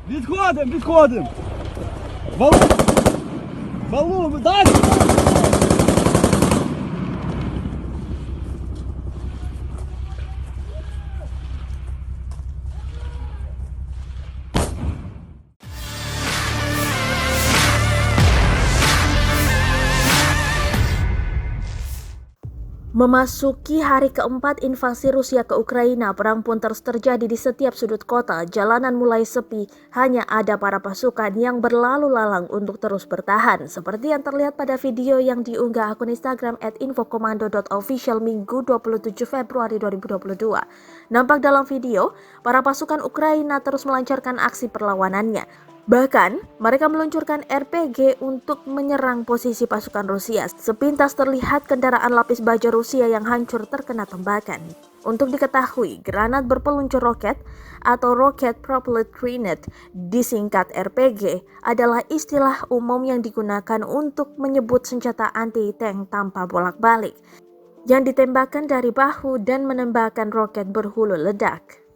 Відходимо, відходимо. Валу, далі. Memasuki hari keempat invasi Rusia ke Ukraina, perang pun terus terjadi di setiap sudut kota. Jalanan mulai sepi, hanya ada para pasukan yang berlalu lalang untuk terus bertahan. Seperti yang terlihat pada video yang diunggah akun Instagram @infokomando.official Minggu 27 Februari 2022. Nampak dalam video, para pasukan Ukraina terus melancarkan aksi perlawanannya. Bahkan, mereka meluncurkan RPG untuk menyerang posisi pasukan Rusia. Sepintas terlihat kendaraan lapis baja Rusia yang hancur terkena tembakan. Untuk diketahui, granat berpeluncur roket atau Rocket Propelled Grenade, disingkat RPG, adalah istilah umum yang digunakan untuk menyebut senjata anti-tank tanpa bolak-balik, yang ditembakkan dari bahu dan menembakkan roket berhulu ledak.